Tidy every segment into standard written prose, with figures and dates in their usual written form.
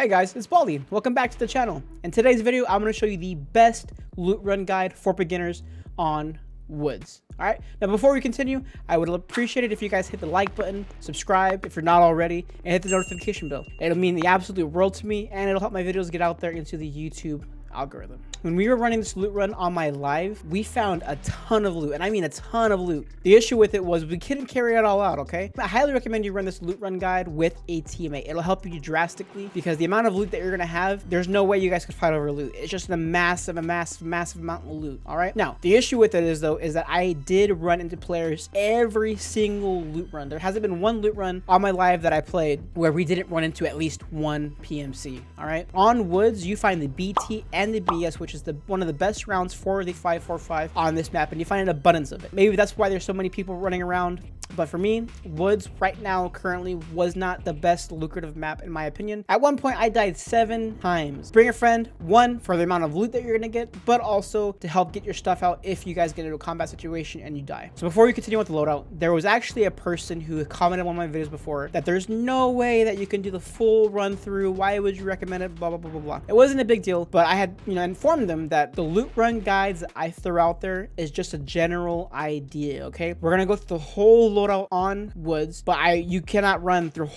Hey guys, it's Baldy. Welcome back to the channel. In today's video, I'm going to show you the best loot run guide for beginners on woods. All right, now before we continue, I would appreciate it if you guys hit the like button, subscribe if you're not already, and hit the notification bell. It'll mean the absolute world to me, and it'll help my videos get out there into the YouTube algorithm. When we were running this loot run on my live, we found a ton of loot, and I mean a ton of loot. The issue with it was we couldn't carry it all out, okay? I highly recommend you run this loot run guide with a teammate. It'll help you drastically because the amount of loot that you're gonna have, there's no way you guys could fight over loot. It's just a massive amount of loot, all right? Now, the issue with it is that I did run into players every single loot run. There hasn't been one loot run on my live that I played where we didn't run into at least one PMC, all right? On woods, you find the BT and the BS, which is one of the best rounds for the 545 on this map, and you find an abundance of it. Maybe that's why there's so many people running around. But for me, woods right now currently was not the best lucrative map in my opinion. At one point, I died 7 times. Bring a friend, one, for the amount of loot that you're gonna get, but also to help get your stuff out if you guys get into a combat situation and you die. So before we continue with the loadout, there was actually a person who commented on my videos before that there's no way that you can do the full run through. Why would you recommend it? Blah, blah, blah, blah, blah. It wasn't a big deal, but I had, informed them that the loot run guides that I threw out there is just a general idea, okay? We're gonna go through the whole loadout on woods, but you cannot run through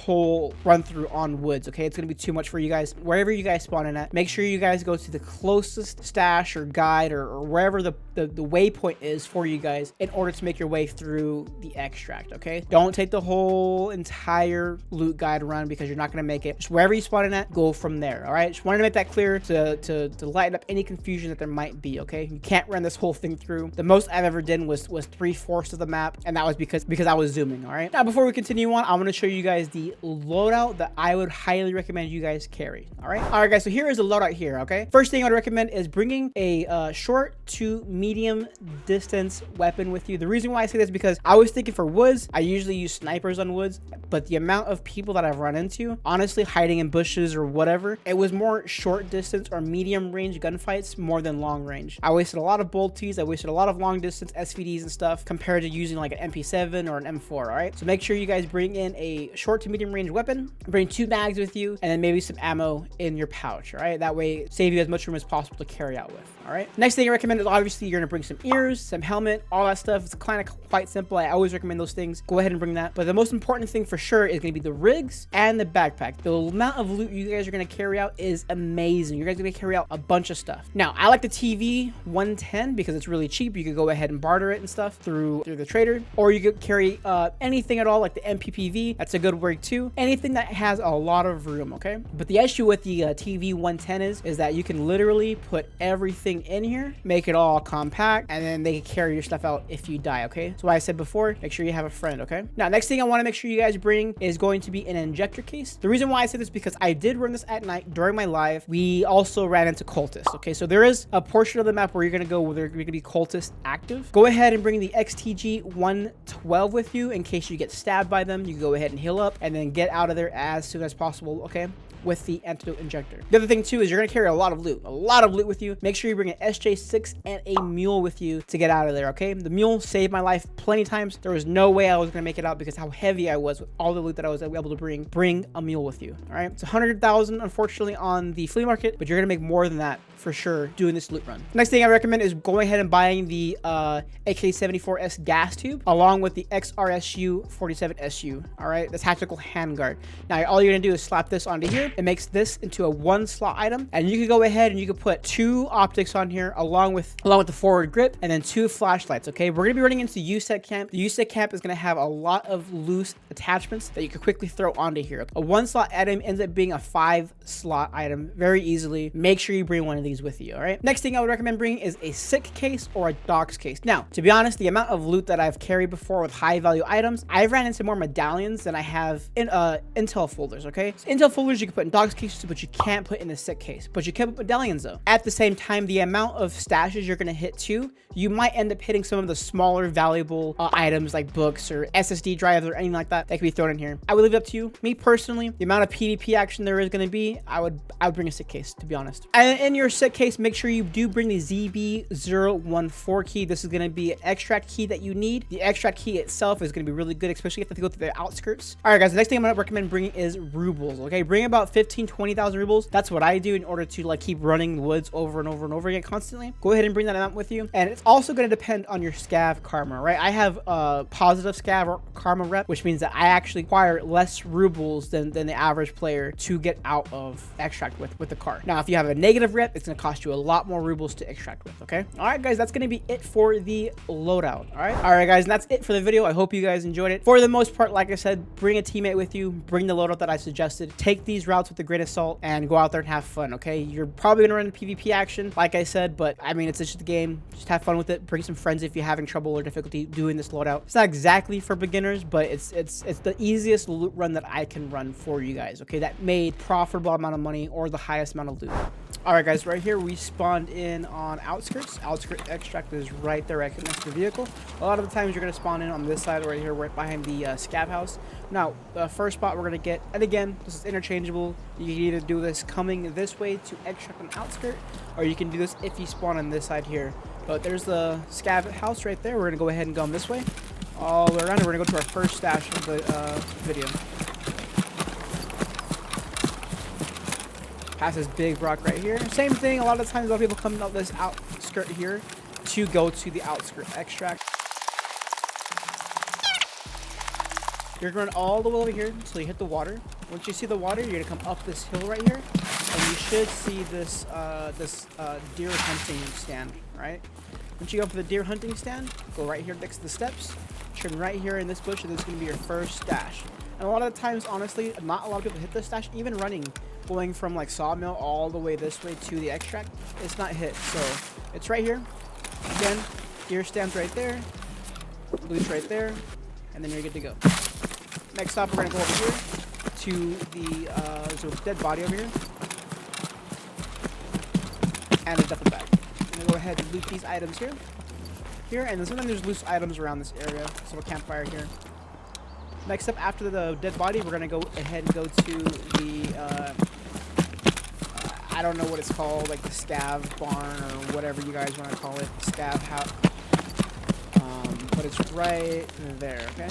on woods, okay? It's gonna be too much for you guys. Wherever you guys spawn in at, make sure you guys go to the closest stash or guide or wherever the waypoint is for you guys in order to make your way through the extract, okay? Don't take the whole entire loot guide run because you're not gonna make it. Just wherever you spawn in at, go from there, all right? Just wanted to make that clear to lighten up any confusion that there might be, okay? You can't run this whole thing through. The most I've ever done was 3/4 of the map, and that was because I was zooming, all right? Now, before we continue on, I'm going to show you guys the loadout that I would highly recommend you guys carry, all right? All right, guys, so here is the loadout here, okay? First thing I would recommend is bringing a short to medium distance weapon with you. The reason why I say this is because I was thinking for woods, I usually use snipers on woods, but the amount of people that I've run into, honestly, hiding in bushes or whatever, it was more short distance or medium range gunfights more than long range. I wasted a lot of bolties, I wasted a lot of long distance SVDs and stuff compared to using like an MP7 or an M4, all right? So make sure you guys bring in a short to medium range weapon, bring 2 mags with you, and then maybe some ammo in your pouch, all right? That way, save you as much room as possible to carry out with, all right? Next thing I recommend is obviously you're gonna bring some ears, some helmet, all that stuff. It's kind of quite simple. I always recommend those things. Go ahead and bring that. But the most important thing for sure is gonna be the rigs and the backpack. The amount of loot you guys are gonna carry out is amazing. You guys are gonna carry out a bunch of stuff. Now, I like the TV 110 because it's really cheap. You could go ahead and barter it and stuff through the trader, or you could carry anything at all like the MPPV. That's a good word too. Anything that has a lot of room, okay? But the issue with the TV 110 is that you can literally put everything in here, make it all compact, and then they can carry your stuff out if you die, okay? So what I said before, make sure you have a friend, okay? Now, next thing I want to make sure you guys bring is going to be an injector case. The reason why I said this is because I did run this at night during my live. We also ran into cultists, okay? So there is a portion of the map where you're gonna go where they're gonna be cultists active. Go ahead and bring the XTG 112 with you in case you get stabbed by them. You can go ahead and heal up and then get out of there as soon as possible, okay, with the antidote injector. The other thing too is you're gonna carry a lot of loot with you. Make sure you bring an SJ6 and a mule with you to get out of there, okay? The mule saved my life plenty of times. There was no way I was gonna make it out because how heavy I was with all the loot that I was able to bring. Bring a mule with you, all right? It's 100,000 unfortunately on the flea market, but you're gonna make more than that for sure doing this loot run. Next thing I recommend is going ahead and buying the AK-74S gas tube along with the XRSU 47SU, all right? The tactical handguard. Now, all you're gonna do is slap this onto here. It makes this into a 1 slot item, and you can go ahead and you can put 2 optics on here along with the forward grip and then 2 flashlights, okay? We're gonna be running into USEC camp. The USEC camp is gonna have a lot of loose attachments that you can quickly throw onto here. A 1 slot item ends up being a 5 slot item very easily. Make sure you bring one of these with you, all right? Next thing I would recommend bringing is a SICK case or a docs case. Now, to be honest, the amount of loot that I've carried before with high value items, I've ran into more medallions than I have in intel folders, okay? So intel folders you can put in docs cases, but you can't put in the SICK case, but you can put medallions though. At the same time, the amount of stashes you're gonna hit too, you might end up hitting some of the smaller valuable items like books or SSD drives or anything like that that can be thrown in here. I would leave it up to you. Me personally, the amount of PvP action there is gonna be, I would bring a SICK case, to be honest. And in your SICK case, case, make sure you do bring the ZB014 key. This is going to be an extract key that you need. The extract key itself is going to be really good, especially if you have to go through the outskirts. All right, guys, the next thing I'm going to recommend bringing is rubles. Okay, bring about 15,000-20,000 rubles. That's what I do in order to like keep running the woods over and over and over again constantly. Go ahead and bring that amount with you. And it's also going to depend on your scav karma, right? I have a positive scav or karma rep, which means that I actually acquire less rubles than the average player to get out of extract with the car. Now, if you have a negative rep, it's going to cost you a lot more rubles to extract with. Okay. All right, guys, that's going to be it for the loadout. All right, guys, and that's it for the video. I hope you guys enjoyed it. For the most part, like I said, bring a teammate with you, bring the loadout that I suggested, take these routes with a grain of salt, and go out there and have fun. Okay, you're probably gonna run into PvP action, like I said, but I mean, it's just a game. Just have fun with it. Bring some friends if you're having trouble or difficulty doing this loadout. It's not exactly for beginners, but it's the easiest loot run that I can run for you guys. Okay, that made profitable amount of money or the highest amount of loot. All right, guys, right here we spawned in on outskirts. Outskirt extract is right there right next to the vehicle. A lot of the times you're going to spawn in on this side right here, right behind the scav house. Now, the first spot we're going to get, and again, this is interchangeable. You can either do this coming this way to extract on outskirt, or you can do this if you spawn on this side here. But there's the scav house right there. We're going to go ahead and go this way. All the way around, and we're going to go to our first stash of the video. Past this big rock right here. Same thing, a lot of times a lot of people come out this outskirt here to go to the outskirt extract. You're going to run all the way over here until you hit the water. Once you see the water, you're going to come up this hill right here, and you should see this deer hunting stand, right? Once you go up to the deer hunting stand, go right here next to the steps, turn right here in this bush, and this is going to be your first stash. And a lot of the times, honestly, not a lot of people hit this stash, even running. Going from like Sawmill all the way this way to the extract, it's not hit. So it's right here. Again, deer stands right there, loot's right there, and then you're good to go. Next up, we're gonna go over here to the there's a dead body over here and a duffel bag. I'm gonna go ahead and loot these items here, and then sometimes there's loose items around this area. This little campfire here. Next up, after the dead body, we're gonna go ahead and go to the I don't know what it's called, like the scav barn or whatever you guys want to call it, scav house. But it's right there, okay?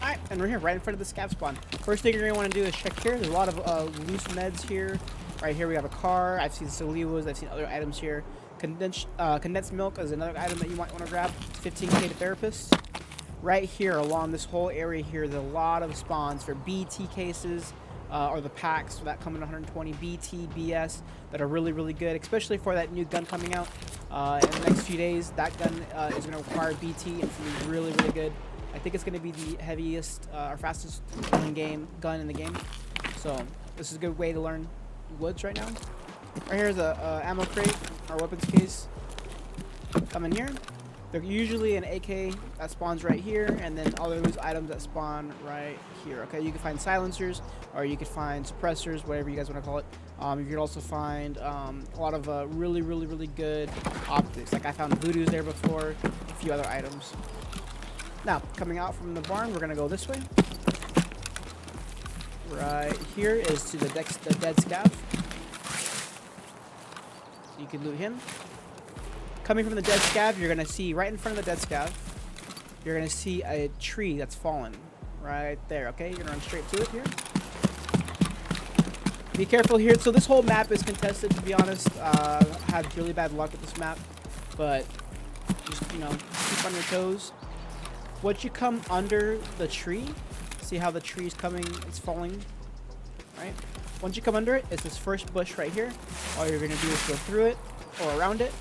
Alright, and we're here, right in front of the scav spawn. First thing you're gonna want to do is check here. There's a lot of loose meds here. Right here we have a car. I've seen Solivos, I've seen other items here. Condensed milk is another item that you might want to grab. 15k to therapist. Right here along this whole area here, there's a lot of spawns for BT cases or the packs that come in 120 BT, BS that are really, really good, especially for that new gun coming out in the next few days. That gun is going to require BT. It's going to be really, really good. I think it's going to be the heaviest or fastest gun in the game. So this is a good way to learn woods right now. Right here is a ammo crate or weapons case. Come in here. They're usually an AK that spawns right here, and then all of those items that spawn right here. Okay, you can find silencers, or you can find suppressors, whatever you guys want to call it. You can also find a lot of really, really, really good optics. Like I found voodoos there before, a few other items. Now, coming out from the barn, we're gonna go this way. Right here is to the dead scav. So you can loot him. Coming from the dead scav, you're going to see right in front of the dead scav, you're going to see a tree that's fallen right there, okay? You're going to run straight to it here. Be careful here. So this whole map is contested, to be honest. I had really bad luck with this map, but just, you know, keep on your toes. Once you come under the tree, see how the tree is coming, it's falling, right? Once you come under it, it's this first bush right here. All you're going to do is go through it or around it,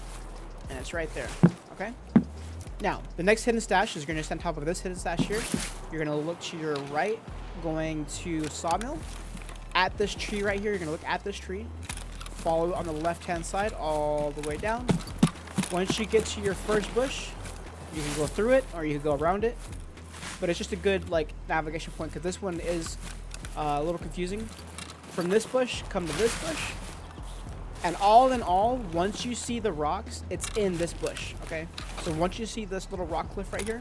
and it's right there, okay? Now, the next hidden stash is going to stand on top of this hidden stash here. You're going to look to your right, going to Sawmill. At this tree right here, you're going to look at this tree. Follow on the left-hand side all the way down. Once you get to your first bush, you can go through it or you can go around it. But it's just a good, like, navigation point because this one is a little confusing. From this bush, come to this bush. And all in all, once you see the rocks, it's in this bush, okay? So once you see this little rock cliff right here,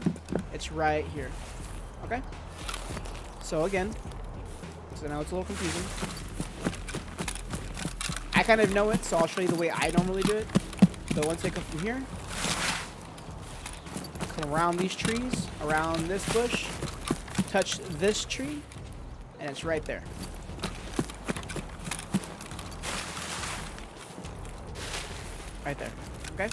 it's right here, okay? So again, so now it's a little confusing. I kind of know it, so I'll show you the way I normally do it. So once I come from here, come around these trees, around this bush, touch this tree, and it's right there. Right there. Okay?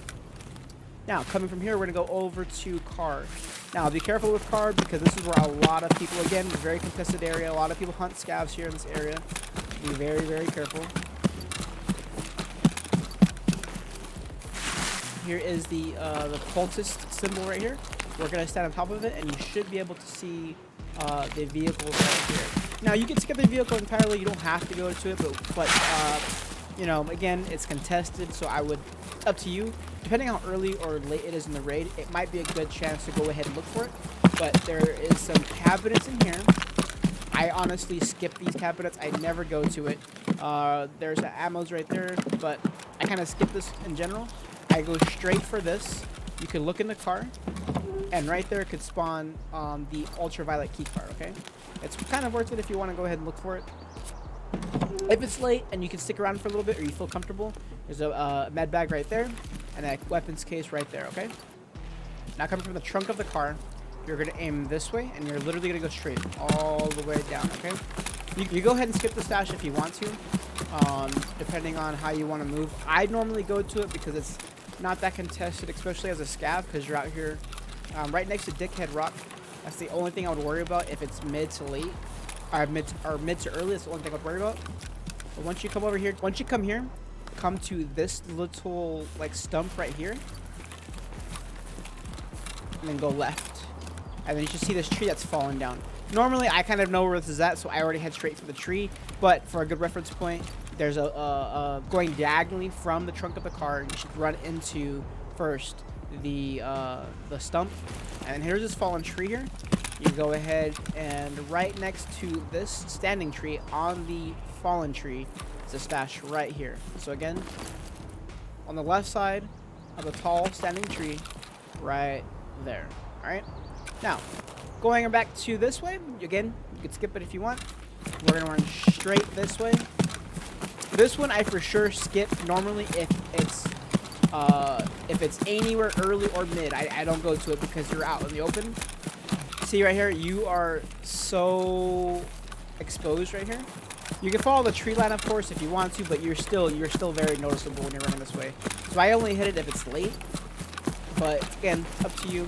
Now, coming from here, we're going to go over to card. Now, be careful with card because this is where a lot of people, again, very contested area. A lot of people hunt scavs here in this area. Be very, very careful. Here is the cultist symbol right here. We're going to stand on top of it, and you should be able to see the vehicle right here. Now, you can skip the vehicle entirely. You don't have to go to it, but you know, again, it's contested, so I would, up to you. Depending on how early or late it is in the raid, it might be a good chance to go ahead and look for it. But there is some cabinets in here. I honestly skip these cabinets. I never go to it. There's the ammos right there, but I kind of skip this in general. I go straight for this. You can look in the car, and right there could spawn the ultraviolet key card, okay? It's kind of worth it if you want to go ahead and look for it. If it's late and you can stick around for a little bit or you feel comfortable, there's a med bag right there and a weapons case right there, okay? Now coming from the trunk of the car, you're going to aim this way and you're literally going to go straight all the way down, okay? You go ahead and skip the stash if you want to, depending on how you want to move. I normally go to it because it's not that contested, especially as a scav, because you're out here right next to Dickhead Rock. That's the only thing I would worry about if it's mid to late. Mid to early, that's the only thing I'd worry about. But once you come over here, come to this little like stump right here, and then go left, and then you should see this tree that's fallen down. Normally, I kind of know where this is at, so I already head straight to the tree. But for a good reference point, there's a going diagonally from the trunk of the car. You should run into first the stump, and here's this fallen tree here. You go ahead and right next to this standing tree on the fallen tree is a stash right here. So again, on the left side of the tall standing tree, right there. All right. Now, going back to this way, again, you can skip it if you want. We're gonna run straight this way. This one I for sure skip normally if it's anywhere early or mid. I don't go to it because you're out in the open. See right here, you are so exposed right here. You can follow the tree line, of course, if you want to, but you're still very noticeable when you're running this way. So I only hit it if it's late, but again, up to you.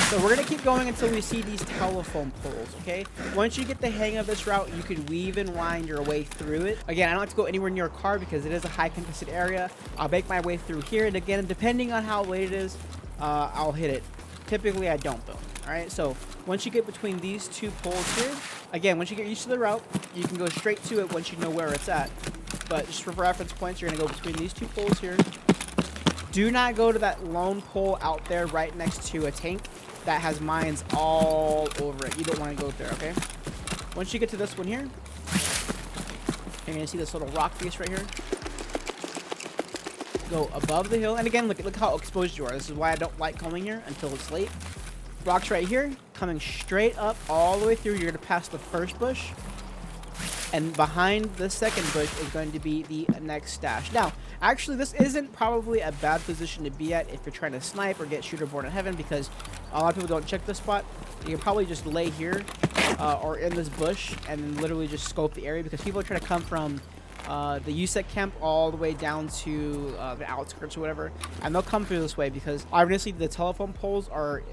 So we're gonna keep going until we see these telephone poles, okay? Once you get the hang of this route, you can weave and wind your way through it. Again, I don't like to go anywhere near a car because it is a high contested area. I'll make my way through here, and again, depending on how late it is, I'll hit it. Typically, I don't, though. All right, so once you get between these two poles here, again, once you get used to the route, you can go straight to it once you know where it's at. But just for reference points, you're gonna go between these two poles here. Do not go to that lone pole out there right next to a tank that has mines all over it. You don't want to go there, okay? Once you get to this one here, you're gonna see this little rock face right here. Go above the hill, and again, look how exposed you are. This is why I don't like coming here until it's late. Rocks right here, coming straight up all the way through. You're gonna pass the first bush, and behind the second bush is going to be the next stash. Now, actually, this isn't probably a bad position to be at if you're trying to snipe or get shooter born in heaven, because a lot of people don't check this spot. You can probably just lay here or in this bush and literally just scope the area, because people are trying to come from the USEC camp all the way down to the outskirts or whatever, and they'll come through this way because obviously the telephone poles are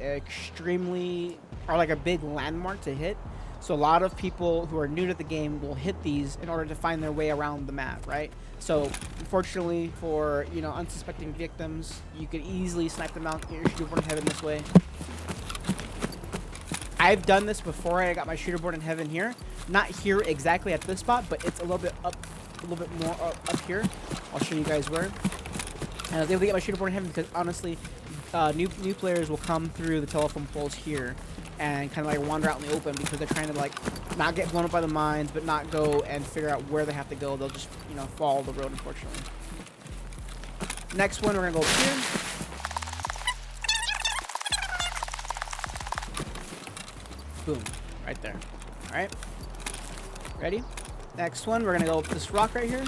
like a big landmark to hit. So a lot of people who are new to the game will hit these in order to find their way around the map, right? So unfortunately for, you know, unsuspecting victims, you could easily snipe them out, get your shooter born in heaven this way. I've done this before. I got my shooter born in heaven here, not here exactly at this spot, but it's a little bit up, a little bit more up here. I'll show you guys where. And I was able to get my shooter born in heaven because honestly, new players will come through the telephone poles here and kind of like wander out in the open because they're trying to like not get blown up by the mines, but not go and figure out where they have to go. They'll just, you know, follow the road, unfortunately. Next one, we're gonna go up here. Boom, right there. All right, ready? Next one, we're gonna go up this rock right here,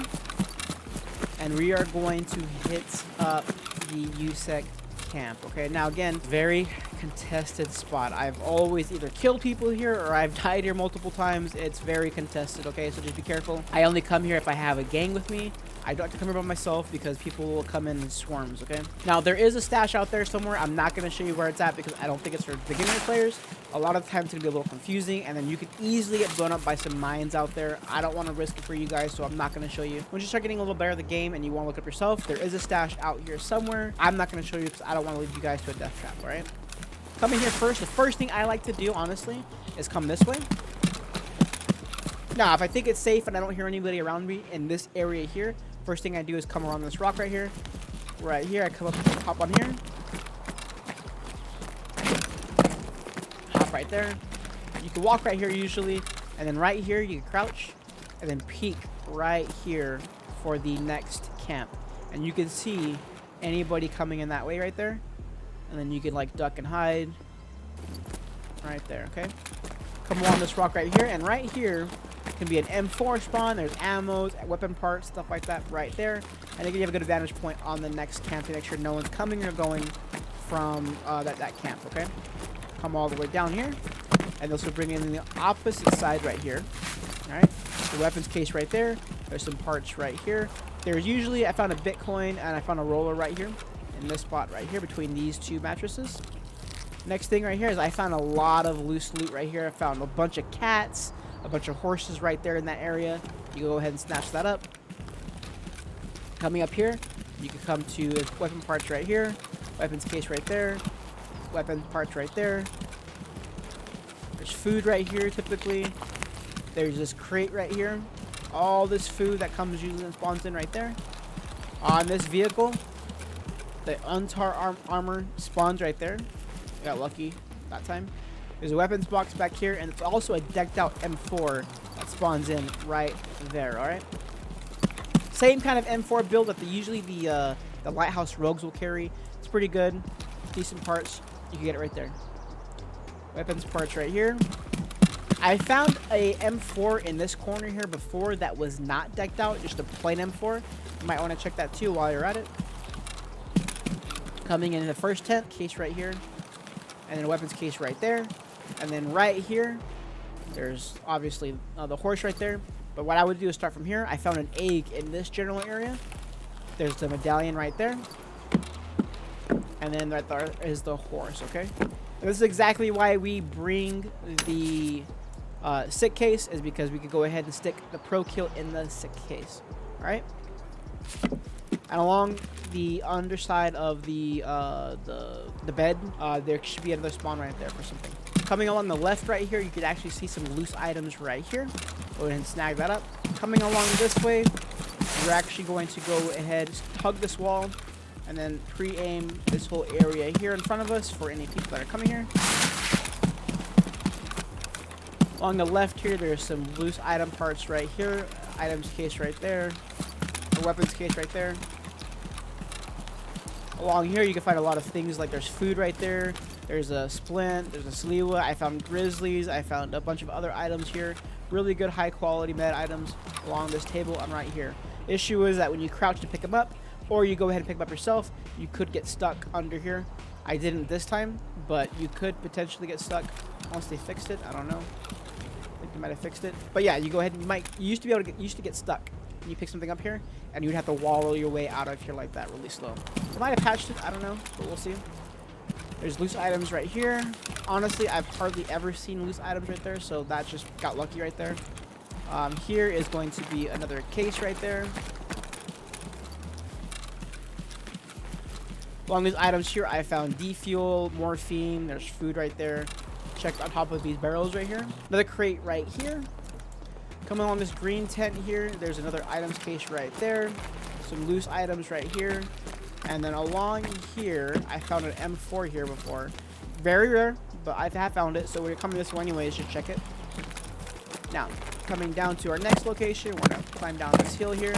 and we are going to hit up the USEC camp. Okay, now again, very contested spot. I've always either killed people here or I've died here multiple times. It's very contested. Okay, so just be careful. I only come here if I have a gang with me. I don't like to come here by myself because people will come in swarms. Okay, now there is a stash out there somewhere. I'm not going to show you where it's at because I don't think it's for beginner players. A lot of the times it's going to be a little confusing, and then you can easily get blown up by some mines out there. I don't want to risk it for you guys, so I'm not going to show you. Once you start getting a little better at the game and you want to look up yourself, there is a stash out here somewhere. I'm not going to show you because I don't want to lead you guys to a death trap. All right, coming here first, the first thing I like to do, honestly, is come this way. Now, if I think it's safe and I don't hear anybody around me in this area here, first thing I do is come around this rock right here. Right here, I come up, hop on here. Hop right there. You can walk right here usually, and then right here you can crouch, and then peek right here for the next camp. And you can see anybody coming in that way right there. And then you can like duck and hide right there, okay? Come along this rock right here, and right here can be an M4 spawn. There's ammos, weapon parts, stuff like that right there. And again, you have a good vantage point on the next camp to make sure no one's coming or going from that camp, okay? Come all the way down here, and this will bring in the opposite side right here. All right, the weapons case right there. There's some parts right here. There's usually, I found a Bitcoin and I found a roller right here in this spot right here between these two mattresses. Next thing right here is I found a lot of loose loot right here. I found a bunch of cats, a bunch of horses right there in that area. You go ahead and snatch that up. Coming up here, you can come to weapon parts right here, weapons case right there, weapon parts right there. There's food right here typically. There's this crate right here. All this food that comes usually and spawns in right there. On this vehicle, the untar armor spawns right there. Got lucky that time. There's a weapons box back here, and it's also a decked out M4 that spawns in right there. All right. Same kind of M4 build that usually the Lighthouse Rogues will carry. It's pretty good, decent parts. You can get it right there. Weapons parts right here. I found a M4 in this corner here before that was not decked out, just a plain M4. You might want to check that too while you're at it. Coming in the first tent, case right here, and then a weapons case right there. And then right here, there's obviously the horse right there. But what I would do is start from here. I found an egg in this general area. There's the medallion right there. And then right there is the horse, okay? And this is exactly why we bring the sick case, is because we could go ahead and stick the pro kill in the sick case. All right? And along the underside of the bed, there should be another spawn right there for something. Coming along the left right here, you could actually see some loose items right here. Go ahead and snag that up. Coming along this way, we're actually going to go ahead, hug this wall, and then pre-aim this whole area here in front of us for any people that are coming here. Along the left here, there's some loose item parts right here. Items case right there. A weapons case right there. Along here, you can find a lot of things, like there's food right there. There's a splint, there's a sliwa. I found grizzlies. I found a bunch of other items here. Really good high quality med items along this table and right here. Issue is that when you crouch to pick them up, or you go ahead and pick them up yourself, you could get stuck under here. I didn't this time, but you could potentially get stuck once they fixed it. I don't know. I think they might have fixed it. But yeah, you go ahead and you used to be able to get stuck. You pick something up here, and you'd have to wallow your way out of here like that really slow. They might have patched it, I don't know, but we'll see. There's loose items right here. Honestly, I've hardly ever seen loose items right there, so that just got lucky right there. Here is going to be another case right there. Along these items here, I found defuel, morphine, there's food right there. Check on top of these barrels right here. Another crate right here. Coming along this green tent here, there's another items case right there. Some loose items right here. And then along here, I found an M4 here before. Very rare, but I have found it. So we're coming this way anyways, just check it. Now, coming down to our next location, we're going to climb down this hill here.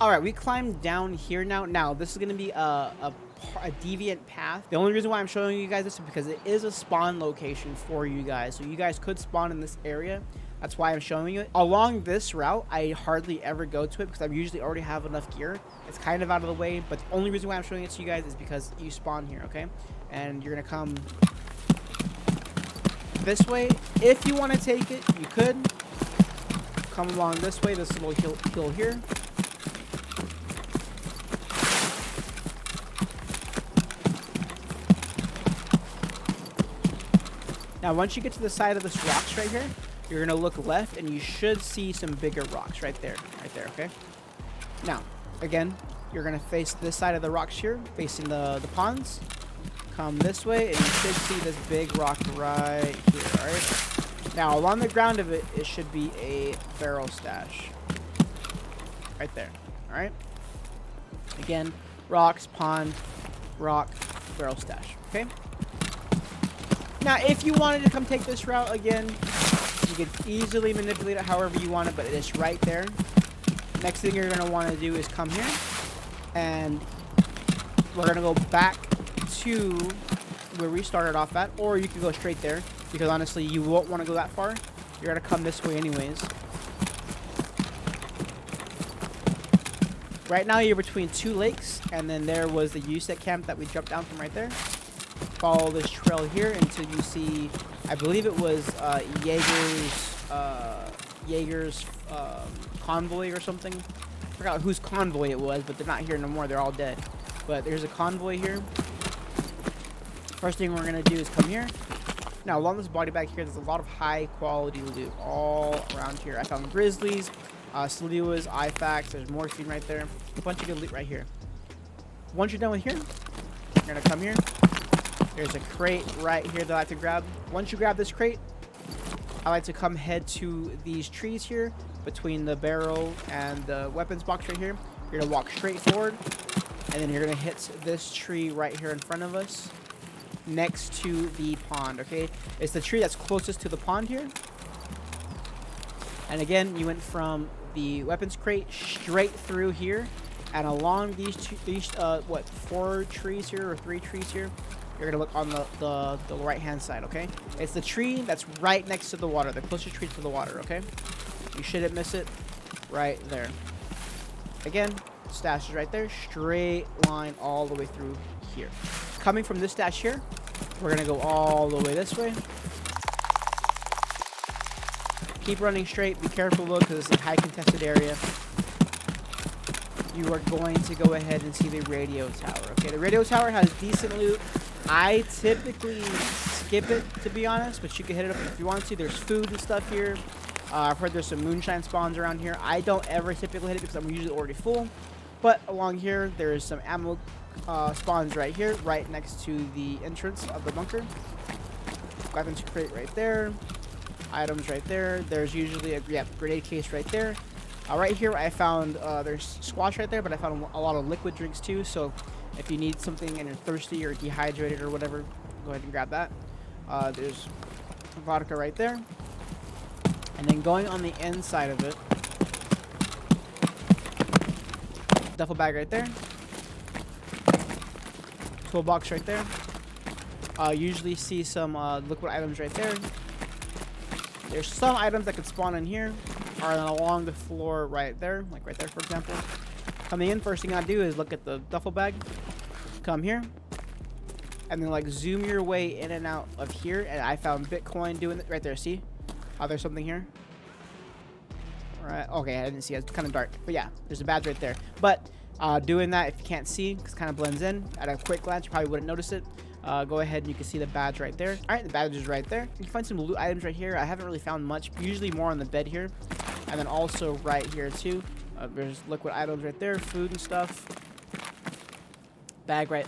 All right, we climbed down here now. Now, this is going to be a deviant path. The only reason why I'm showing you guys this is because it is a spawn location for you guys. So you guys could spawn in this area. That's why I'm showing you it. Along this route, I hardly ever go to it because I usually already have enough gear. It's kind of out of the way, but the only reason why I'm showing it to you guys is because you spawn here, okay? And you're gonna come this way. If you want to take it, you could come along this way, this little hill here. Now, once you get to the side of this rocks right here, you're gonna look left, and you should see some bigger rocks right there, okay? Now, again, you're gonna face this side of the rocks here, facing the ponds. Come this way, and you should see this big rock right here, all right? Now, along the ground of it, it should be a barrel stash. Right there, all right? Again, rocks, pond, rock, barrel stash, okay? Now, if you wanted to come take this route again, you could easily manipulate it however you want it, but it is right there. Next thing you're going to want to do is come here, and we're going to go back to where we started off at, or you can go straight there, because honestly, you won't want to go that far. You're going to come this way anyways. Right now, you're between two lakes, and then there was the USEC camp that we jumped down from right there. Follow this trail here until you see, I believe it was Jaeger's Convoy or something. I forgot whose convoy it was, but they're not here no more. They're all dead. But there's a convoy here. First thing we're going to do is come here. Now, along this body back here, there's a lot of high-quality loot all around here. I found grizzlies, Saliwas, IFACs. There's morphine right there. A bunch of good loot right here. Once you're done with here, you're going to come here. There's a crate right here that I like to grab. Once you grab this crate, I like to come head to these trees here between the barrel and the weapons box right here. You're going to walk straight forward, and then you're going to hit this tree right here in front of us next to the pond, okay? It's the tree that's closest to the pond here. And again, you went from the weapons crate straight through here, and along these 4 trees here or 3 trees here, you're gonna look on the right-hand side, okay? It's the tree that's right next to the water, the closest tree to the water, okay? You shouldn't miss it. Right there. Again, stash is right there. Straight line all the way through here. Coming from this stash here, we're gonna go all the way this way. Keep running straight. Be careful though, because it's a high contested area. You are going to go ahead and see the radio tower, okay? The radio tower has decent loot. I typically skip it, to be honest, but you can hit it up if you want to. There's food and stuff here. I've heard there's some moonshine spawns around here. I don't ever typically hit it because I'm usually already full. But along here, there's some ammo spawns right here, right next to the entrance of the bunker. Weapons crate right there. Items right there. There's usually a grenade case right there. Right here, I found there's squash right there, but I found a lot of liquid drinks too. So if you need something and you're thirsty or dehydrated or whatever, go ahead and grab that. There's vodka right there. And then going on the inside of it, duffel bag right there. Toolbox right there. Usually see some liquid items right there. There's some items that could spawn in here or along the floor right there, like right there, for example. Coming in, first thing I do is look at the duffel bag. Come here. And then like zoom your way in and out of here. And I found Bitcoin doing it right there. See how there's something here? Right. Okay, I didn't see it. It's kind of dark. But yeah, there's a badge right there. But doing that, if you can't see, because it kind of blends in, at a quick glance, you probably wouldn't notice it. Go ahead and you can see the badge right there. All right, the badge is right there. You can find some loot items right here. I haven't really found much. Usually more on the bed here. And then also right here too. There's liquid items right there, food and stuff. Bag right,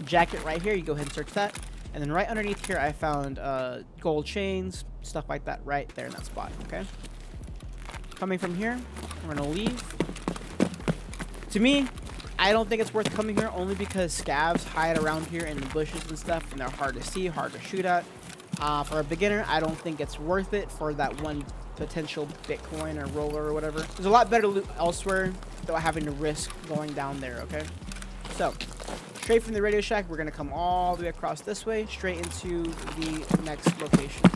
jacket right here. You go ahead and search that. And then right underneath here, I found gold chains, stuff like that right there in that spot, okay? Coming from here, we're gonna leave. To me, I don't think it's worth coming here only because scavs hide around here in the bushes and stuff, and they're hard to see, hard to shoot at. For a beginner, I don't think it's worth it for that one potential Bitcoin or roller or whatever. There's a lot better loot elsewhere without having to risk going down there, okay? So, straight from the Radio Shack, we're gonna come all the way across this way, straight into the next location.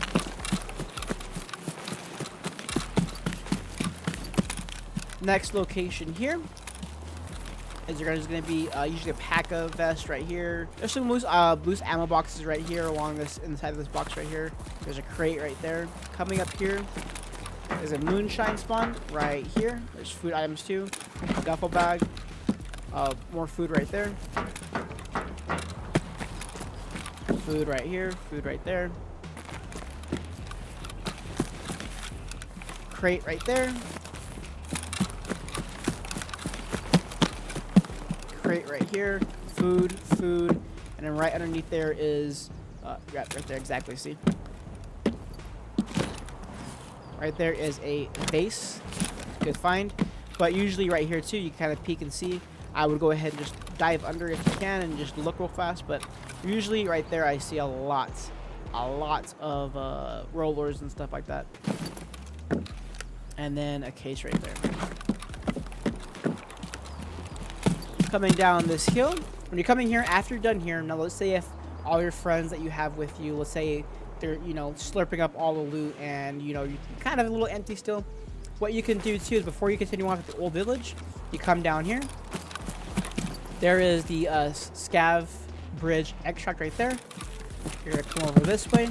Next location here is there's going to be usually a pack-a vest right here. There's some loose ammo boxes right here along this inside of this box right here. There's a crate right there. Coming up here is a moonshine spawn right here. There's food items too. Dufflebag. More food right there. Food right here. Food right there. Crate right there. Crate right here. Food, and then right underneath there is right there exactly. See, right there is a base. Good find. But usually right here too, you kind of peek and see. I would go ahead and just dive under if you can and just look real fast. But usually right there, I see a lot of rollers and stuff like that. And then a case right there. Coming down this hill. When you're coming here, after you're done here, now let's say if all your friends that you have with you, let's say they're, you know, slurping up all the loot and, you know, you're kind of a little empty still. What you can do too is before you continue on with the old village, you come down here. There is the Scav Bridge extract right there. You're going to come over this way.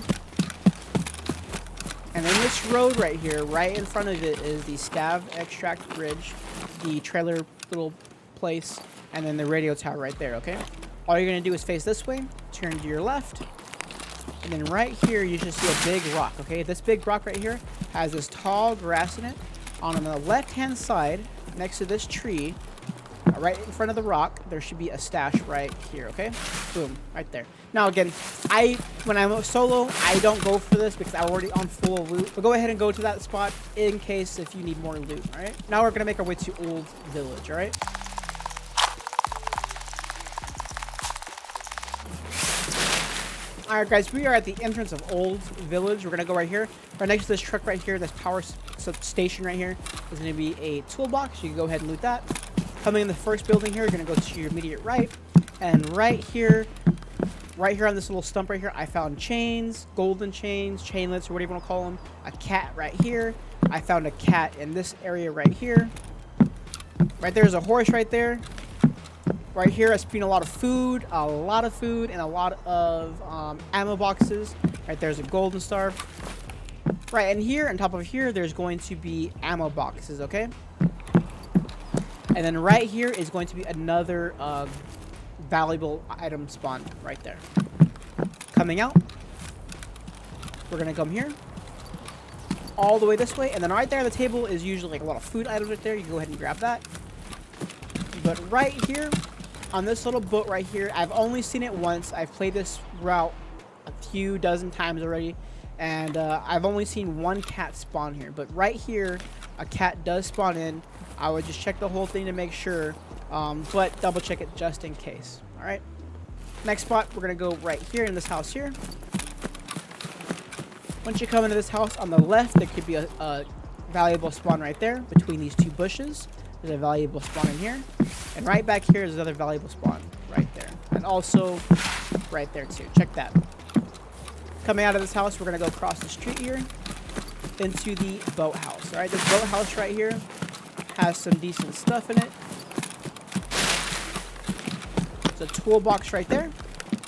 And then this road right here, right in front of it is the Scav extract bridge, the trailer little place, and then the radio tower right there, okay? All you're going to do is face this way, turn to your left, and then right here you should see a big rock, okay? This big rock right here has this tall grass in it. On the left-hand side, next to this tree, right in front of the rock, there should be a stash right here, okay? Boom, right there. Now again, when I'm solo, I don't go for this because I'm already on full of loot. But go ahead and go to that spot in case if you need more loot, all right? Now we're gonna make our way to Old Village, all right? All right, guys, we are at the entrance of Old Village. We're gonna go right here. Right next to this truck right here, this power station right here, is gonna be a toolbox. You can go ahead and loot that. Coming in the first building here, you're gonna go to your immediate right, and right here on this little stump right here, I found chains, golden chains, chainlets, or whatever you want to call them. A cat right here. I found a cat in this area right here. Right there's a horse right there. Right here, I've seen a lot of food, and a lot of ammo boxes. Right there's a golden star. Right, and here, on top of here, there's going to be ammo boxes, okay? And then right here is going to be another valuable item spawn right there. Coming out, we're going to come here, all the way this way. And then right there on the table is usually like a lot of food items right there. You can go ahead and grab that. But right here, on this little boat right here, I've only seen it once. I've played this route a few dozen times already. And I've only seen one cat spawn here. But right here, a cat does spawn in. I would just check the whole thing to make sure, but double check it just in case. All right. Next spot, we're going to go right here in this house here. Once you come into this house on the left, there could be a valuable spawn right there between these two bushes. There's a valuable spawn in here. And right back here is another valuable spawn right there. And also right there too. Check that. Coming out of this house, we're going to go across the street here into the boathouse. All right, this boathouse right here has some decent stuff in it. There's a toolbox right there.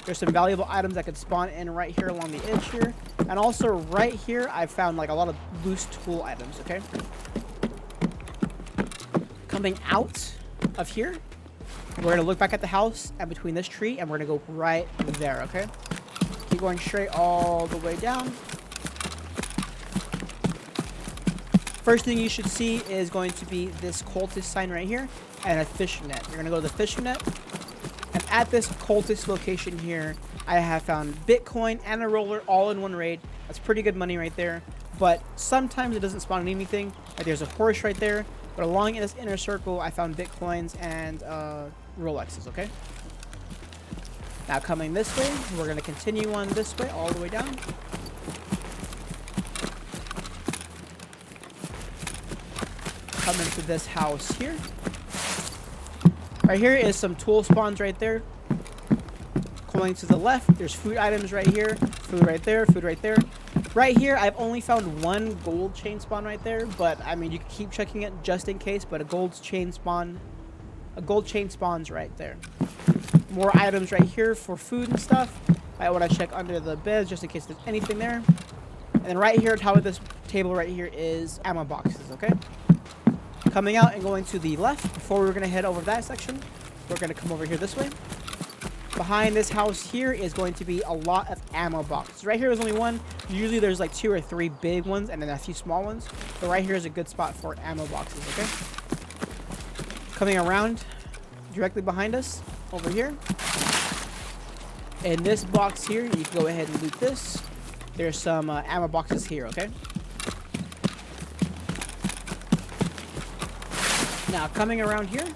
There's some valuable items that could spawn in right here along the edge here. And also right here, I found like a lot of loose tool items, okay? Coming out of here, we're going to look back at the house and between this tree, and we're going to go right there, okay? Keep going straight all the way down. First thing you should see is going to be this cultist sign right here and a fishing net. You're going to go to the fishing net. And at this cultist location here, I have found Bitcoin and a roller all in one raid. That's pretty good money right there. But sometimes it doesn't spawn anything. Like there's a horse right there. But along in this inner circle, I found Bitcoins and Rolexes, okay? Now coming this way, we're going to continue on this way all the way down. Come into this house here. Right here is some tool spawns right there. Going to the left, there's food items right here. Food right there, food right there. Right here, I've only found one gold chain spawn right there, but I mean, you can keep checking it just in case, but a gold chain spawns right there. More items right here for food and stuff. I want to check under the beds just in case there's anything there. And then right here on top of this table right here is ammo boxes, okay? Coming out and going to the left, before we're going to head over that section, we're going to come over here this way. Behind this house here is going to be a lot of ammo boxes. Right here is only one. Usually there's like 2 or 3 big ones and then a few small ones. But right here is a good spot for ammo boxes, okay? Coming around directly behind us, over here. In this box here, you can go ahead and loot this. There's some ammo boxes here, okay? Now, coming around here,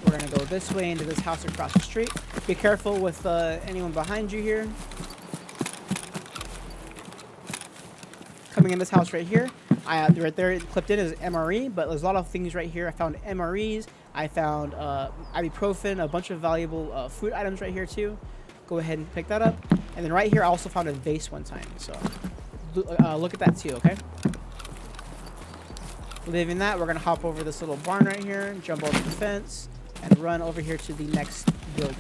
we're going to go this way into this house across the street. Be careful with anyone behind you here. Coming in this house right here, right there clipped in is MRE, but there's a lot of things right here. I found MREs, I found ibuprofen, a bunch of valuable food items right here too. Go ahead and pick that up. And then right here, I also found a vase one time, so look at that too, okay? Leaving that, we're going to hop over this little barn right here, jump over the fence, and run over here to the next building.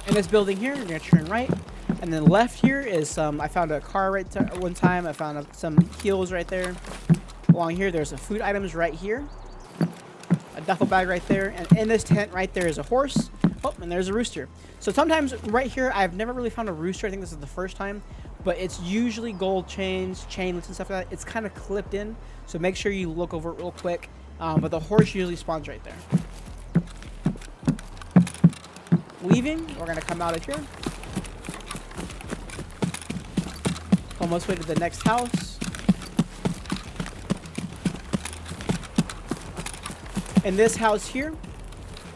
In this building here, you're going to turn right. And then left here is I found a car right one time. I found some heals right there. Along here, there's some food items right here. A duffel bag right there. And in this tent right there is a horse. Oh, and there's a rooster. So sometimes right here, I've never really found a rooster. I think this is the first time. But it's usually gold chains, chainlets, and stuff like that. It's kind of clipped in, so make sure you look over it real quick. But the horse usually spawns right there. Leaving, we're going to come out of here. Almost way to the next house. In this house here,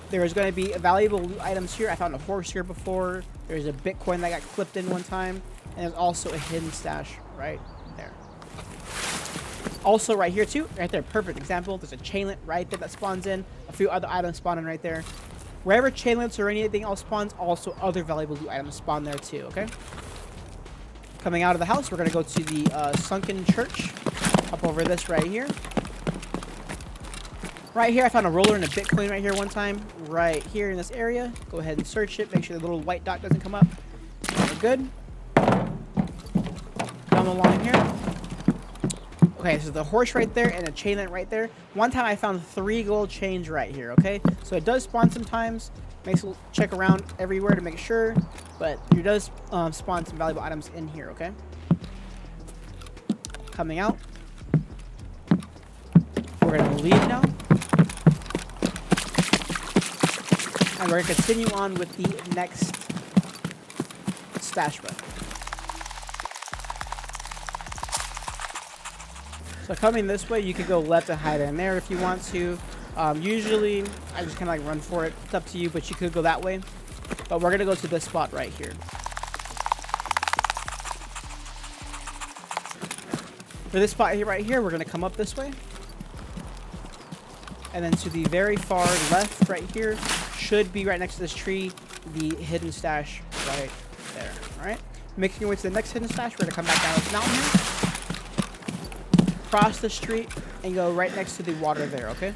there's going to be valuable loot items here. I found a horse here before. There's a Bitcoin that got clipped in one time. And there's also a hidden stash right there. Also right here too, right there, perfect example. There's a chainlet right there that spawns in. A few other items spawn in right there. Wherever chainlets or anything else spawns, also other valuable loot items spawn there too, okay? Coming out of the house, we're going to go to the sunken church. Up over this right here. Right here, I found a roller and a Bitcoin right here one time. Right here in this area. Go ahead and search it. Make sure the little white dot doesn't come up. We're good. Come along here. Okay, so the horse right there and a chainlet right there. One time I found 3 gold chains right here, okay? So it does spawn sometimes. Makes you check around everywhere to make sure. But it does spawn some valuable items in here, okay? Coming out. We're going to leave now. And we're going to continue on with the next stash run. So coming this way, you could go left and hide in there if you want to. Usually, I just kind of like run for it. It's up to you, but you could go that way. But we're going to go to this spot right here. For this spot here, right here, we're going to come up this way. And then to the very far left right here should be right next to this tree, the hidden stash right there. All right. Making your way to the next hidden stash, we're going to come back down this mountain here. Cross the street and go right next to the water there, okay?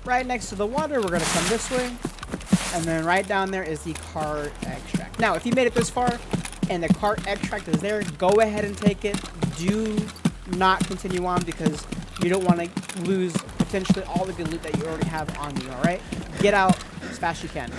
Right next to the water, we're going to come this way. And then right down there is the cart extract. Now, if you made it this far and the cart extract is there, go ahead and take it. Do not continue on because you don't want to lose potentially all the good loot that you already have on you, all right? Get out as fast as you can.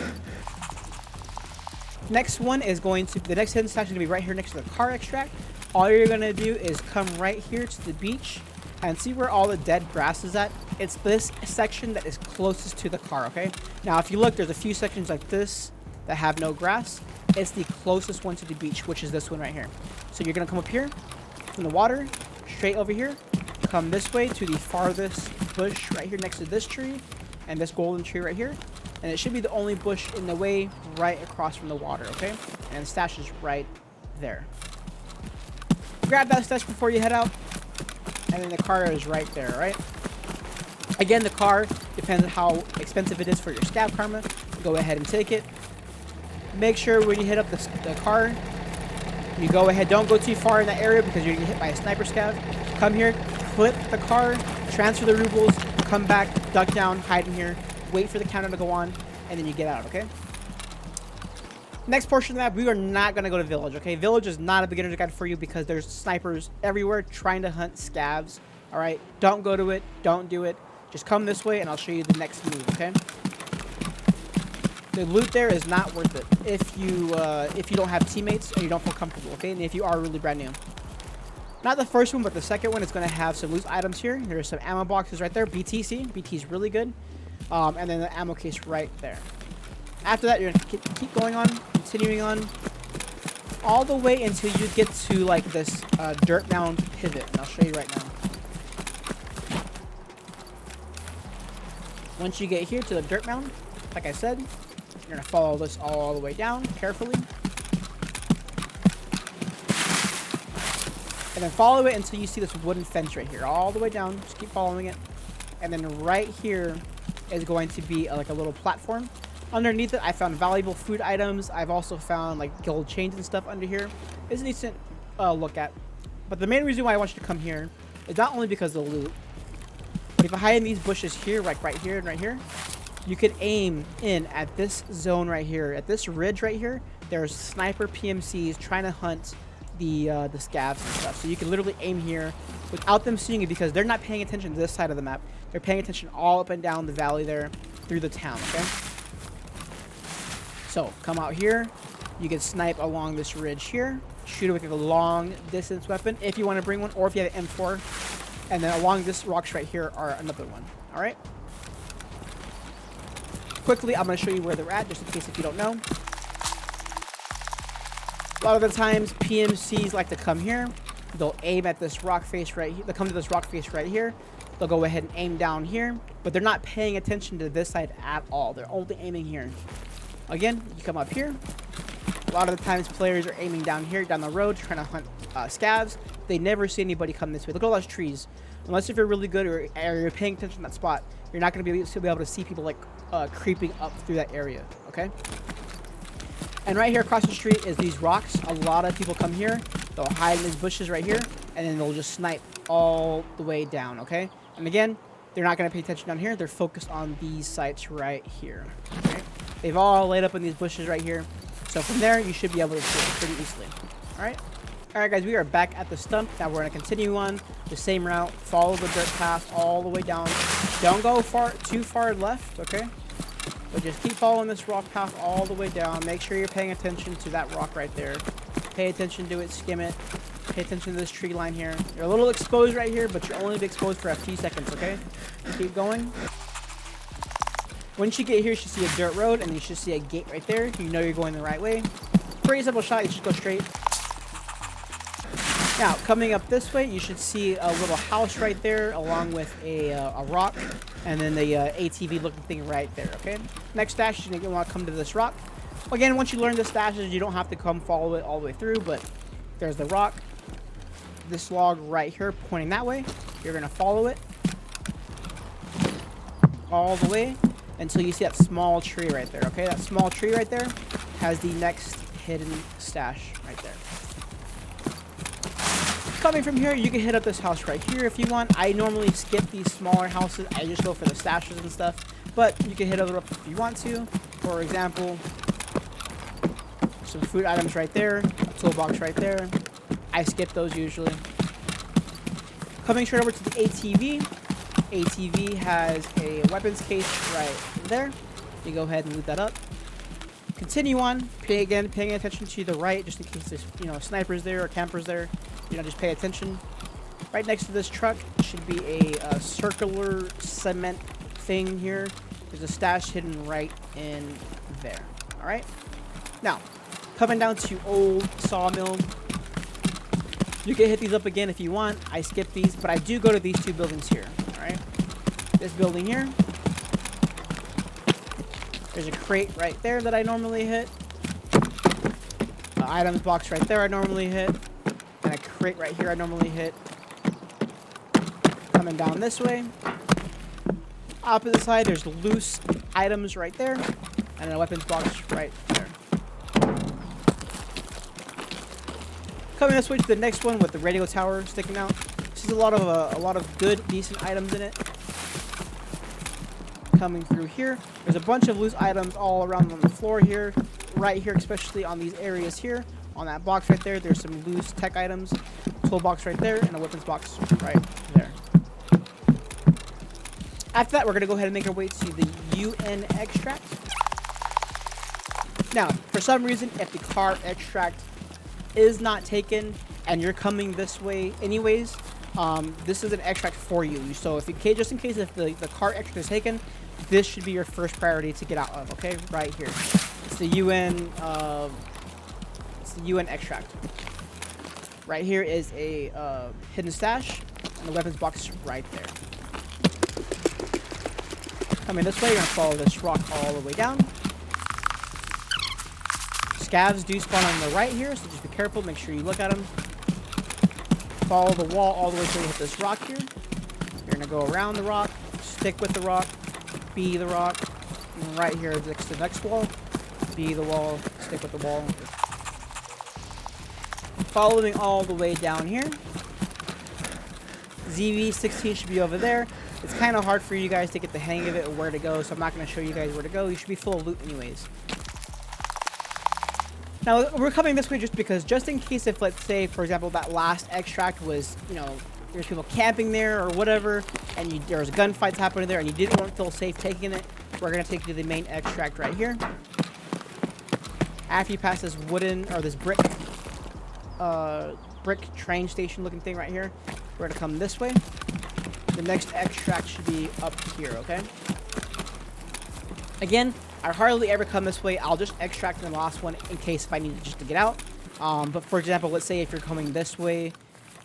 Next one is going to, the next hidden stash is going to be right here next to the car extract. All you're going to do is come right here to the beach and see where all the dead grass is at. It's this section that is closest to the car, okay? Now, if you look, there's a few sections like this that have no grass. It's the closest one to the beach, which is this one right here. So you're going to come up here from the water, straight over here, come this way to the farthest bush right here next to this tree and this golden tree right here. And it should be the only bush in the way right across from the water, okay? And the stash is right there. Grab that stash before you head out. And then the car is right there, right? Again, the car depends on how expensive it is for your scav karma. Go ahead and take it. Make sure when you hit up the car, you go ahead. Don't go too far in that area because you're going to get hit by a sniper scav. Come here, clip the car, transfer the rubles, come back, duck down, hide in here, wait for the counter to go on, and then you get out, okay? Next portion of that, we are not going to go to Village, okay? Village is not a beginner's guide for you because there's snipers everywhere trying to hunt scavs, all right? Don't go to it. Don't do it. Just come this way, and I'll show you the next move, okay? The loot there is not worth it if you don't have teammates and you don't feel comfortable, okay? And if you are really brand new. Not the first one, but the second one is going to have some loose items here. There's some ammo boxes right there. BTC. BT is really good. And then the ammo case right there. After that, you're going to keep going on, continuing on, all the way until you get to, like, this dirt mound pivot. And I'll show you right now. Once you get here to the dirt mound, like I said, you're going to follow this all the way down carefully. And then follow it until you see this wooden fence right here. All the way down. Just keep following it. And then right here is going to be like a little platform. Underneath it, I found valuable food items. I've also found like gold chains and stuff under here. It's a decent look at. But the main reason why I want you to come here is not only because of the loot, but if I hide in these bushes here, like right here and right here, you could aim in at this zone right here, at this ridge right here. There's sniper PMCs trying to hunt the scavs and stuff. So you can literally aim here without them seeing it because they're not paying attention to this side of the map. They're paying attention all up and down the valley there through the town, okay? So come out here. You can snipe along this ridge here. Shoot it with a long distance weapon if you want to bring one, or if you have an M4. And then along this rocks right here are another one. All right. Quickly, I'm going to show you where they're at, just in case if you don't know. A lot of the times, PMCs like to come here. They'll aim at this rock face right here. They'll come to this rock face right here. They'll go ahead and aim down here. But they're not paying attention to this side at all. They're only aiming here. Again, you come up here. A lot of the times, players are aiming down here, down the road, trying to hunt scavs. They never see anybody come this way. Look at all those trees. Unless if you're really good or you're paying attention to that spot, you're not going to be able to see people like creeping up through that area, okay? And right here across the street is these rocks. A lot of people come here. They'll hide in these bushes right here, and then they'll just snipe all the way down, okay? And again, they're not going to pay attention down here. They're focused on these sites right here, okay? They've all laid up in these bushes right here. So from there, you should be able to see it pretty easily, all right? All right, guys, we are back at the stump. Now we're going to continue on the same route. Follow the dirt path all the way down. Don't go too far left, okay? But just keep following this rock path all the way down. Make sure you're paying attention to that rock right there. Pay attention to it, skim it. Pay attention to this tree line here. You're a little exposed right here, but you're only exposed for a few seconds, okay? Keep going. Once you get here, you should see a dirt road, and you should see a gate right there. You know you're going the right way. Pretty simple shot. You should go straight. Now, coming up this way, you should see a little house right there, along with a rock, and then the ATV-looking thing right there, okay? Next stash, you're going to want to come to this rock. Again, once you learn the stashes, you don't have to come follow it all the way through, but there's the rock. This log right here pointing that way. You're going to follow it all the way until you see that small tree right there, okay? That small tree right there has the next hidden stash right there. Coming from here, you can hit up this house right here if you want. I normally skip these smaller houses. I just go for the stashes and stuff. But you can hit it up if you want to. For example, some food items right there. A toolbox right there. I skip those usually. Coming straight over to the ATV. ATV has a weapons case right there. You go ahead and loot that up. Continue on. Paying attention to the right, just in case there's snipers there or campers there. Just pay attention. Right next to this truck should be a circular cement thing here. There's a stash hidden right in there. All right. Now, coming down to old Sawmill. You can hit these up again if you want. I skip these, but I do go to these two buildings here. All right. This building here. There's a crate right there that I normally hit. Items box right there I normally hit. And a crate right here I normally hit. Coming down this way. opposite side, there's loose items right there, and a weapons box right there. Coming this way to the next one with the radio tower sticking out. This is a lot of good, decent items in it. Coming through here, there's a bunch of loose items all around on the floor here, right here, especially on these areas here. On that box right there, there's some loose tech items, toolbox right there, and a weapons box right there. After that, we're going to go ahead and make our way to the UN extract. Now, for some reason, if the car extract is not taken and you're coming this way anyways, this is an extract for you. So if just in case if the car extract is taken, this should be your first priority to get out of. Okay, right here. It's the UN. It's the UN extract. Right here is a hidden stash and the weapons box right there. Coming this way, you're gonna follow this rock all the way down. Scavs do spawn on the right here, so just be careful. Make sure you look at them. Follow the wall all the way till you hit this rock here. You're gonna go around the rock, stick with the rock, be the rock, and right here next to the next wall, be the wall, stick with the wall. Following all the way down here. ZV-16 should be over there. It's kind of hard for you guys to get the hang of it or where to go, so I'm not going to show you guys where to go. You should be full of loot anyways. Now, we're coming this way just in case if, let's say, for example, that last extract was, you know, there's people camping there or whatever, and there was gunfights happening there, and you didn't feel safe taking it, we're going to take you to the main extract right here. After you pass this wooden, or this brick train station looking thing right here, we're going to come this way. The next extract should be up here, okay? Again, I hardly ever come this way. I'll just extract in the last one in case if I need just to get out. But for example, let's say if you're coming this way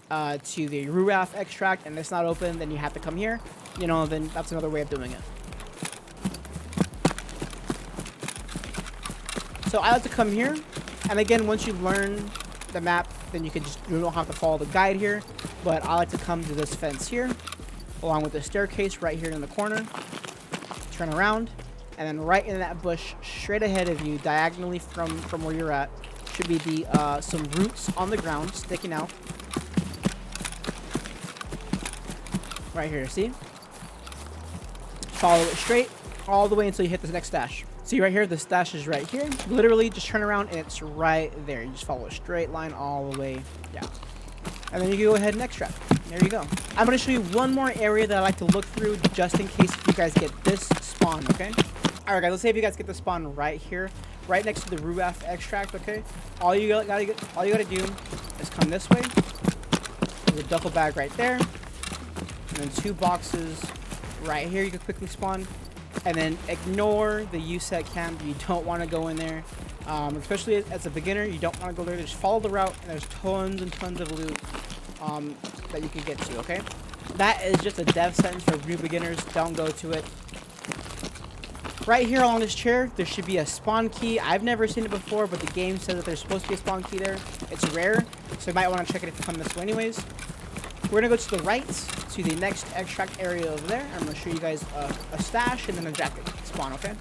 to the Ruaf extract and it's not open, then you have to come here. You know, then that's another way of doing it. So I like to come here. And again, once you learn the map, then you don't have to follow the guide here. But I like to come to this fence here, along with the staircase right here in the corner. Turn around, and then right in that bush, straight ahead of you, diagonally from where you're at, should be the some roots on the ground sticking out. Right here, see? Follow it straight all the way until you hit the next stash. See right here, the stash is right here. Literally, just turn around and it's right there. You just follow a straight line all the way down. And then you can go ahead and extract. There you go. I'm going to show you one more area that I like to look through just in case you guys get this spawn, okay? Alright guys, let's say if you guys get the spawn right here, right next to the Ruaf extract, okay? All you gotta do is come this way. There's a duffel bag right there. And then 2 boxes right here you can quickly spawn. And then ignore the USEC camp. You don't want to go in there. Especially as a beginner, you don't want to go there. Just follow the route, and there's tons and tons of loot that you can get to, okay? That is just a death sentence for new beginners. Don't go to it. Right here along this chair, there should be a spawn key. I've never seen it before, but the game says that there's supposed to be a spawn key there. It's rare, so you might want to check it if you come this way anyways. We're going to go to the right, to the next extract area over there. I'm going to show you guys a stash and then a jacket spawn, okay?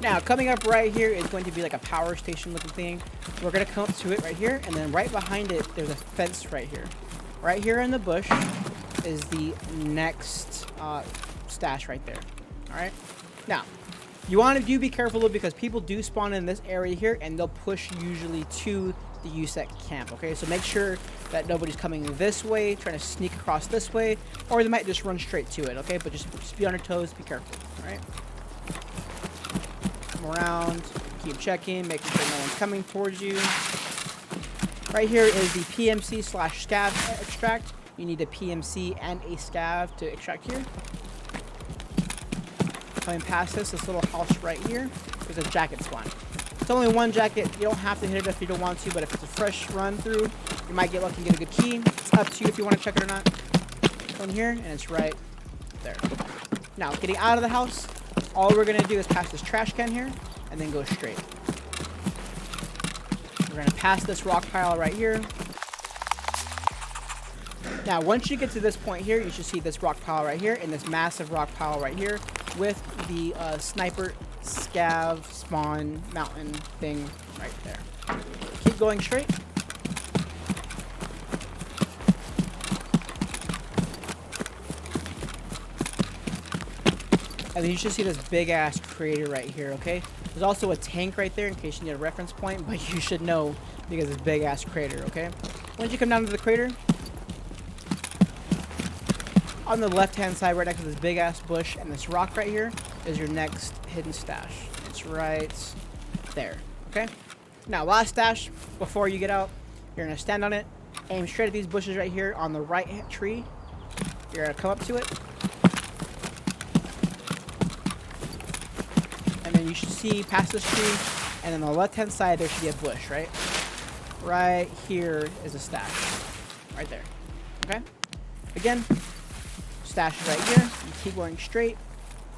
Now, coming up right here is going to be like a power station looking thing. We're going to come up to it right here, and then right behind it, there's a fence right here. Right here in the bush is the next stash right there. Alright? Now, you want to be careful though, because people do spawn in this area here, and they'll push usually to the USEC camp, okay? So make sure that nobody's coming this way, trying to sneak across this way, or they might just run straight to it, okay? But just be on your toes, be careful, alright? Come around, keep checking, making sure no one's coming towards you. Right here is the PMC / scav extract. You need a PMC and a scav to extract here. Coming past this little house right here, there's a jacket spawn. It's only one jacket. You don't have to hit it if you don't want to, but if it's a fresh run through, you might get lucky and get a good key. It's up to you if you want to check it or not. Go in here, and it's right there. Now, getting out of the house, all we're going to do is pass this trash can here, and then go straight. We're going to pass this rock pile right here. Now, once you get to this point here, you should see this rock pile right here and this massive rock pile right here with the sniper scav spawn mountain thing right there. Keep going straight. And then you should see this big ass crater right here, okay? There's also a tank right there in case you need a reference point, but you should know because it's big ass crater, okay? Once you come down to the crater, on the left hand side right next to this big ass bush and this rock right here is your next hidden stash. It's right there, okay? Now last stash, before you get out, you're gonna stand on it, aim straight at these bushes right here on the right tree. You're gonna come up to it, and then you should see past this tree, and then on the left hand side there should be a bush, right? Right here is a stash, right there, okay? Again, stash is right here. You keep going straight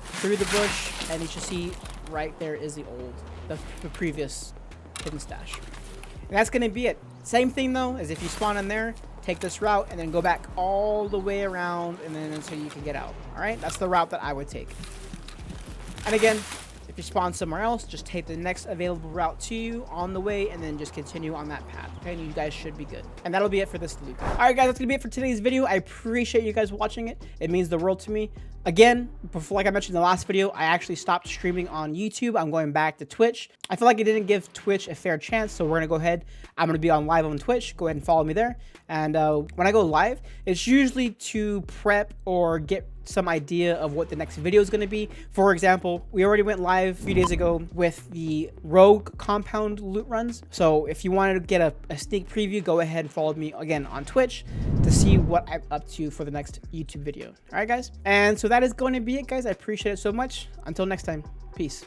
through the bush, and you should see right there is the previous hidden stash. And that's gonna be it. Same thing though, as if you spawn in there, take this route, and then go back all the way around, and then until you can get out. All right, that's the route that I would take. And again, if you spawn somewhere else, just take the next available route to you on the way, and then just continue on that path. Okay, and you guys should be good. And that'll be it for this loot. All right, guys, that's gonna be it for today's video. I appreciate you guys watching it. It means the world to me. Again, before, like I mentioned in the last video, I actually stopped streaming on YouTube. I'm going back to Twitch. I feel like it didn't give Twitch a fair chance, so we're gonna go ahead. I'm gonna be on live on Twitch. Go ahead and follow me there. And when I go live, it's usually to prep or get some idea of what the next video is going to be. For example, we already went live a few days ago with the rogue compound loot runs. So if you wanted to get a sneak preview, go ahead and follow me again on Twitch to see what I'm up to for the next YouTube video. All right, guys. And so that is going to be it, guys. I appreciate it so much. Until next time, peace.